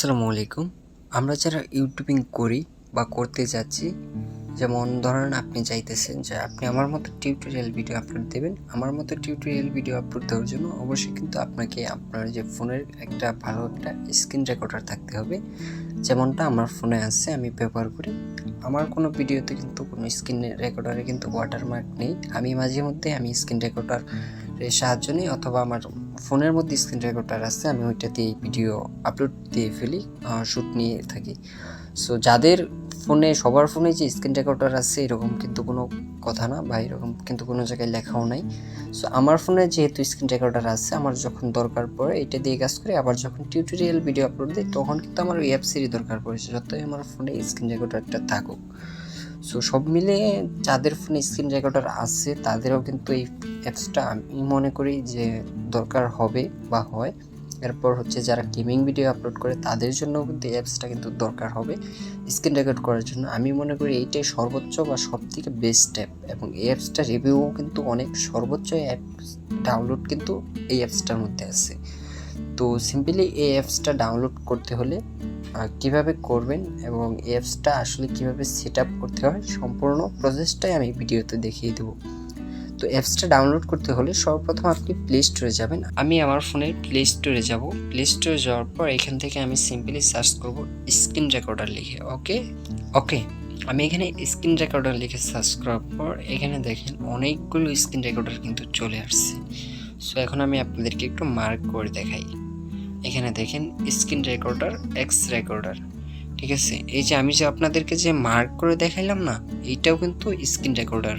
আসসালামু আলাইকুম। আমরা যারা ইউটিউবিং করি বা করতে যাচ্ছি, যেমন ধরেন আপনি চাইতেছেন যে আপনি আমার মতো টিউটোরিয়াল ভিডিও আপলোড দেবেন। আমার মতো টিউটোরিয়াল ভিডিও আপলোড দেওয়ার জন্য অবশ্যই কিন্তু আপনাকে আপনার যে ফোনের একটা ভালো একটা স্ক্রিন রেকর্ডার থাকতে হবে। যেমনটা আমার ফোনে আছে, আমি ব্যবহার করি। আমার কোনো ভিডিওতে কিন্তু কোনো স্ক্রিন রেকর্ডারে কিন্তু ওয়াটারমার্ক নেই। আমি মাঝে মধ্যে স্ক্রিন রেকর্ডার সাহায্য নিই, অথবা আমার ফোনের মধ্যে স্ক্রিন রেকর্ডার আছে, আমি ওইটা দিয়ে ভিডিও আপলোড দিয়ে ফেলি, শ্যুট নিয়ে থাকি। সো যাদের ফোনে, সবার ফোনে যে স্ক্রিন রেকর্ডার আছে এরকম কিন্তু কোনো কথা না, বা এরকম কিন্তু কোনো জায়গায় লেখাও নাই। সো আমার ফোনে যেহেতু স্ক্রিন রেকর্ডার আছে, আমার যখন দরকার পড়ে এটা দিয়ে কাজ করি। আবার যখন টিউটোরিয়াল ভিডিও আপলোড দিই তখন কিন্তু আমার ওই অ্যাপসেরই দরকার পড়েছে, যতই আমার ফোনে স্ক্রিন রেকর্ডারটা থাকুক। সো সব মিলিয়ে যাদের ফোনে স্ক্রিন রেকর্ডার আছে তাদেরও কিন্তু এই অ্যাপসটা আমি মনে করি যে দরকার হবে বা হয়। এরপর হচ্ছে যারা গেমিং ভিডিও আপলোড করে তাদের জন্য কিন্তু এই অ্যাপসটা কিন্তু দরকার হবে স্ক্রিন রেকর্ড করার জন্য। আমি মনে করি এইটাই সর্বোচ্চ বা সবথেকে বেস্ট অ্যাপ, এবং এই অ্যাপসটা রিভিউও কিন্তু অনেক সর্বোচ্চ অ্যাপ ডাউনলোড কিন্তু এই অ্যাপসটার মধ্যে আছে। তো সিম্পলি এই অ্যাপসটা ডাউনলোড করতে হলে কিভাবে করবেন এবং এই অ্যাপসটা আসলে কিভাবে সেট আপ করতে হয় সম্পূর্ণ প্রসেসটাই আমি ভিডিওতে দেখিয়ে দেবো। তো অ্যাপসটা ডাউনলোড করতে হলে সর্বপ্রথম আপনি প্লে স্টোরে যাবেন। আমি আমার ফোনের প্লে স্টোরে যাব। প্লে স্টোরে যাওয়ার পর এখান থেকে আমি সিম্পলি সার্চ করব স্ক্রিন রেকর্ডার লিখে। ওকে আমি এখানে স্ক্রিন রেকর্ডার লিখে সার্চ করার পর এখানে দেখেন অনেকগুলো স্ক্রিন রেকর্ডার কিন্তু চলে আসছে। সো এখন আমি আপনাদেরকে একটু মার্ক করে দেখাই। এখানে দেখেন স্ক্রিন রেকর্ডার, এক্স রেকর্ডার, ঠিক আছে। এই যে আমি যে আপনাদেরকে যে মার্ক করে দেখাইলাম না, এইটাও কিন্তু স্ক্রিন রেকর্ডার।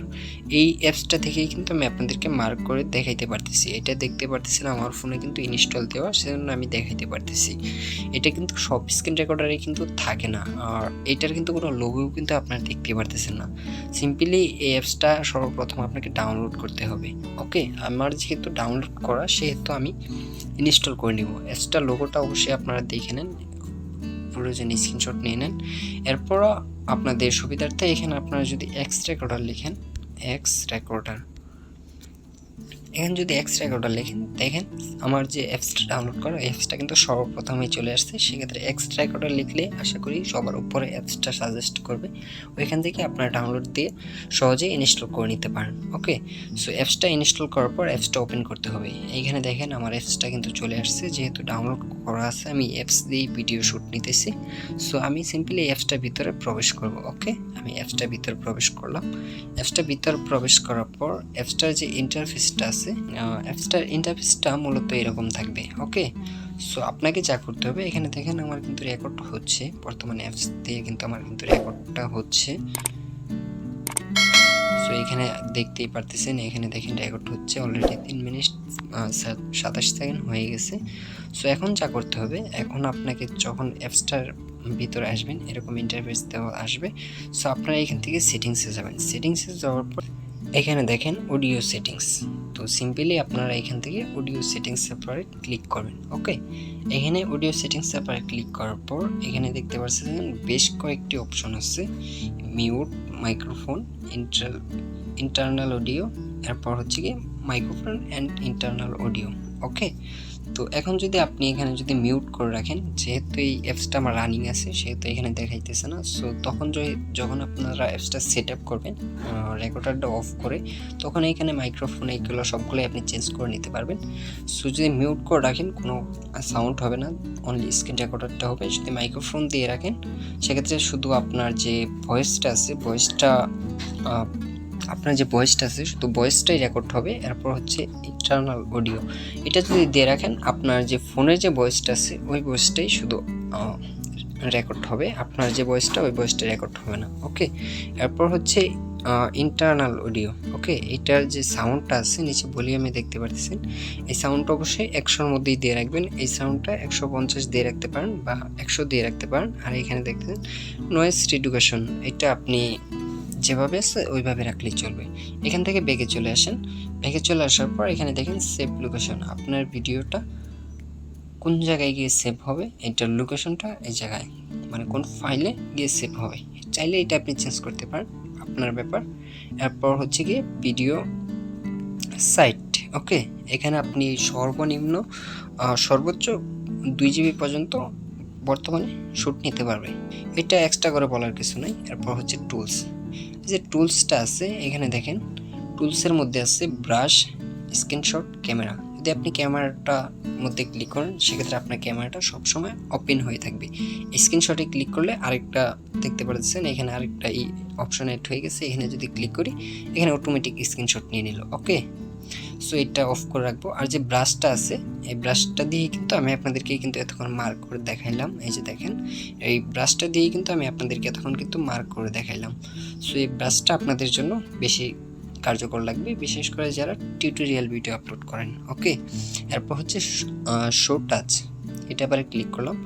এই অ্যাপসটা থেকেই কিন্তু আমি আপনাদেরকে মার্ক করে দেখাইতে পারতেছি। এটা দেখতে পারতেছেন আমার ফোনে কিন্তু ইনস্টল দেওয়া, সেজন্য আমি দেখাইতে পারতেছি। এটা কিন্তু সব স্ক্রিন রেকর্ডারে কিন্তু থাকে না, আর এটার কিন্তু কোনো লোগো কিন্তু আপনারা দেখতে পারতেছেন না। সিম্পলি এই অ্যাপসটা সর্বপ্রথম আপনাকে ডাউনলোড করতে হবে। ওকে, আমার যেহেতু ডাউনলোড করা সেহেতু আমি ইনস্টল করে নিব। অ্যাপসটার লোগোটা অবশ্যই আপনারা দেখে নেন, প্রয়োজনে স্ক্রিনশট নিয়ে নেন। এরপরও আপনাদের সুবিধার্থে এখানে আপনারা যদি এক্স রেকর্ডার লিখেন, এক্স রেকর্ডার, এখানে যদি এক্স রেকর্ডার লিখেন, দেখেন আমার যে অ্যাপসটা ডাউনলোড করা অ্যাপসটা কিন্তু সর্বপ্রথমেই চলে আসছে। সেক্ষেত্রে এক্স রেকর্ডার লিখলে আশা করি সবার উপরে অ্যাপসটা সাজেস্ট করবে, ওইখান থেকে আপনারা ডাউনলোড দিয়ে সহজেই ইনস্টল করে নিতে পারেন। ওকে, সো অ্যাপসটা ইনস্টল করার পর অ্যাপসটা ওপেন করতে হবে। এইখানে দেখেন আমার অ্যাপসটা কিন্তু চলে আসছে, যেহেতু ডাউনলোড করা আছে আমি অ্যাপস দিয়েই ভিডিও শ্যুট নিতেছি। সো আমি সিম্পলি অ্যাপসটার ভিতরে প্রবেশ করব। ওকে, আমি অ্যাপসটার ভিতরে প্রবেশ করলাম। অ্যাপসটার ভিতরে প্রবেশ করার পর অ্যাপসটার যে ইন্টারফেসটা আছে, অ্যাপসটার ইন্টারফেসটা মূলত এরকম থাকবে। ওকে, সো আপনাকে যা করতে হবে, এখানে দেখেন আমার কিন্তু রেকর্ড হচ্ছে, বর্তমানে অ্যাপস দিয়ে কিন্তু আমার কিন্তু রেকর্ডটা হচ্ছে। সো এখানে দেখতেই পারতেছেন, এখানে দেখেন রেকর্ড হচ্ছে অলরেডি 3 মিনিট 27 সেকেন্ড হয়ে গেছে। সো এখন যা করতে হবে, এখন আপনাকে যখন অ্যাপসটার ভিতরে আসবেন এরকম ইন্টারফেস দেওয়া আসবে। সো আপনারা এখান থেকে সেটিংসে যাবেন। সেটিংসে যাওয়ার পর এখানে দেখেন অডিও সেটিংস। তো সিম্পলি আপনারা এখান থেকে অডিও সেটিংসের পরে ক্লিক করবেন। ওকে, এখানে অডিও সেটিংসের পরে ক্লিক করার পর এখানে দেখতে পাচ্ছেন বেশ কয়েকটি অপশন আছে, মিউট, মাইক্রোফোন, ইন্টারনাল অডিও, এরপর হচ্ছে কি মাইক্রোফোন অ্যান্ড ইন্টারনাল অডিও। ওকে, তো এখন যদি আপনি এখানে যদি মিউট করে রাখেন, যেহেতু এই অ্যাপসটা আমার রানিং আছে সেহেতু এখানে দেখাইতেছে না। সো তখন যখন আপনারা অ্যাপসটা সেট আপ করবেন রেকর্ডারটা অফ করে, তখন এখানে মাইক্রোফোন এইগুলো সবগুলোই আপনি চেঞ্জ করে নিতে পারবেন। সো যদি মিউট করে রাখেন কোনো সাউন্ড হবে না, অনলি স্ক্রিন রেকর্ডারটা হবে। যদি মাইক্রোফোন দিয়ে রাখেন সেক্ষেত্রে শুধু আপনার যে ভয়েসটা আছে, আপনার যে ভয়েসটা আছে শুধু ভয়েসটাই রেকর্ড হবে। এরপর হচ্ছে ইন্টারনাল অডিও, এটা যদি দিয়ে রাখেন আপনার যে ফোনের যে ভয়েসটা আছে ওই ভয়েসটাই শুধু রেকর্ড হবে, আপনার যে ভয়েসটা ওই ভয়েসটা রেকর্ড হবে না। ওকে, এরপর হচ্ছে ইন্টারনাল অডিও। ওকে, এটার যে সাউন্ডটা আছে নিচে ভলিউমে দেখতে পাচ্ছেন, এই সাউন্ডটা অবশ্যই 100-র মধ্যেই দিয়ে রাখবেন। এই সাউন্ডটা 150 দিয়ে রাখতে পারেন বা 100 দিয়ে রাখতে পারেন। আর এখানে দেখতেছেন নয়েজ রিডাকশন, এটা আপনি যেভাবে আছে ওইভাবে রাখলেই চলবে। এখান থেকে ব্যাকে চলে আসেন। ব্যাকে চলে আসার পর এখানে দেখেন সেভ লোকেশন, আপনার ভিডিওটা কোন জায়গায় গিয়ে সেভ হবে, এটার লোকেশনটা এই জায়গায়, মানে কোন ফাইলে গিয়ে সেভ হবে। চাইলে এটা আপনি চেঞ্জ করতে পারেন, আপনার ব্যাপার। এরপর হচ্ছে গিয়ে ভিডিও সাইট। ওকে, এখানে আপনি সর্বনিম্ন সর্বোচ্চ 2 GB পর্যন্ত বর্তমানে শ্যুট নিতে পারবে। এটা এক্সট্রা করে বলার কিছু নাই। এরপর হচ্ছে টুলস। এই যে টুলসটা আছে এখানে দেখেন, টুলসের মধ্যে আছে ব্রাশ, স্ক্রিনশট, ক্যামেরা। যদি আপনি ক্যামেরাটা মধ্যে ক্লিক করেন সেক্ষেত্রে আপনার ক্যামেরাটা সবসময় ওপেন হয়ে থাকবে। স্ক্রিনশটে ক্লিক করলে আরেকটা দেখতে পাচ্ছেন, এখানে আরেকটা এই অপশন অ্যাড হয়ে গেছে। এখানে যদি ক্লিক করি এখানে অটোমেটিক স্ক্রিনশট নিয়ে নিল। ওকে, সো এটা অফ করে রাখবো। আর যে ব্রাশটা আছে এই ব্রাশটা দিয়ে কিন্তু আমি আপনাদেরকে কিন্তু এতক্ষণ মার্ক করে দেখাইলাম। এই যে দেখেন, এই ব্রাশটা দিয়ে কিন্তু আমি আপনাদেরকে এতক্ষণ কিন্তু মার্ক করে দেখাইলাম। সো এই ব্রাশটা আপনাদের জন্য বেশি কার্যকর লাগবে, বিশেষ করে যারা টিউটোরিয়াল ভিডিও আপলোড করেন। ওকে, এরপর হচ্ছে শো টাচ। এটা আবার ক্লিক করলাম।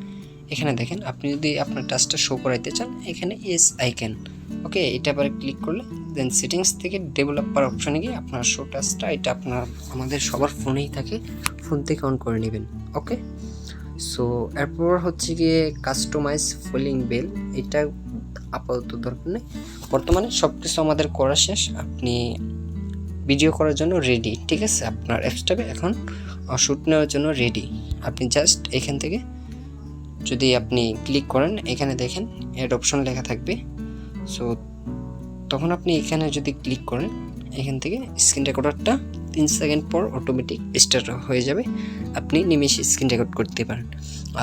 এখানে দেখেন, আপনি যদি আপনার টাচটা শো করাইতে চান এখানে ইয়েস আই ক্যান। ওকে, এটা আবার ক্লিক করলে দেন সেটিংস থেকে ডেভেলপার অপশনে গিয়ে আপনার শো টাচটা, এটা আপনার আমাদের সবার ফোনেই থাকে, ফোন থেকে অন করে নেবেন। ওকে, সো এরপর হচ্ছে গিয়ে কাস্টমাইজ ফলিং বেল। এটা আপাতত দরকার নেই, বর্তমানে সব কিছু আমাদের করা শেষ। আপনি ভিডিও করার জন্য রেডি, ঠিক আছে? আপনার অ্যাপসটা এখন শ্যুট নেওয়ার জন্য রেডি। আপনি জাস্ট এখান থেকে যদি আপনি ক্লিক করেন এখানে দেখেন অ্যাড অপশন লেখা থাকবে। সো তখন আপনি এখানে যদি ক্লিক করেন এখান থেকে স্ক্রিন রেকর্ডারটা 3 সেকেন্ড পর অটোমেটিক স্টার্ট হয়ে যাবে। আপনি নিমেষে স্ক্রিন রেকর্ড করতে পারেন।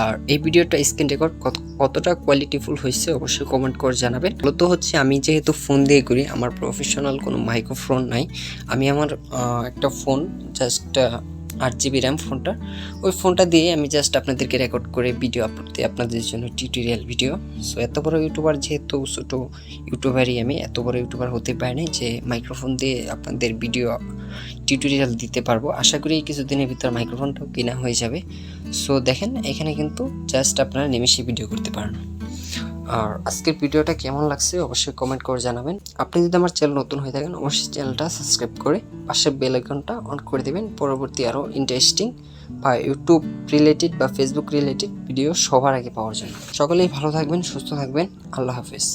আর এই ভিডিওটা স্ক্রিন রেকর্ড কতটা কোয়ালিটিফুল হয়েছে অবশ্যই কমেন্ট করে জানাবেন। মূলত হচ্ছে আমি যেহেতু ফোন দিয়ে করি, আমার প্রফেশনাল কোনো মাইক্রোফোন নাই। আমি আমার একটা ফোন, জাস্ট 8 GB র্যাম ফোনটা, ওই ফোনটা দিয়ে আমি জাস্ট আপনাদেরকে রেকর্ড করে ভিডিও আপলোড দিই আপনাদের জন্য, টিউটোরিয়াল ভিডিও। সো এত বড় ইউটিউবার, যেহেতু ছোটো ইউটিউবারই আমি, এত বড় ইউটিউবার হতে পারি না যে মাইক্রোফোন দিয়ে আপনাদের ভিডিও টিউটোরিয়াল দিতে পারবো। আশা করি কিছুদিনের ভিতর মাইক্রোফোনটাও কেনা হয়ে যাবে। সো দেখেন এখানে কিন্তু জাস্ট আপনারা নিমেষে ভিডিও করতে পারেন। আর আজকের ভিডিওটা কেমন লাগছে অবশ্যই কমেন্ট করে জানাবেন। আপনি যদি আমার চ্যানেল নতুন হয়ে থাকেন অবশ্যই চ্যানেলটা সাবস্ক্রাইব করে পাশের বেল আইকনটা অন করে দেবেন, পরবর্তী আরও ইন্টারেস্টিং বা ইউটিউব রিলেটেড বা ফেসবুক রিলেটেড ভিডিও সবার আগে পাওয়ার জন্য। সকলেই ভালো থাকবেন, সুস্থ থাকবেন। আল্লাহ হাফেজ।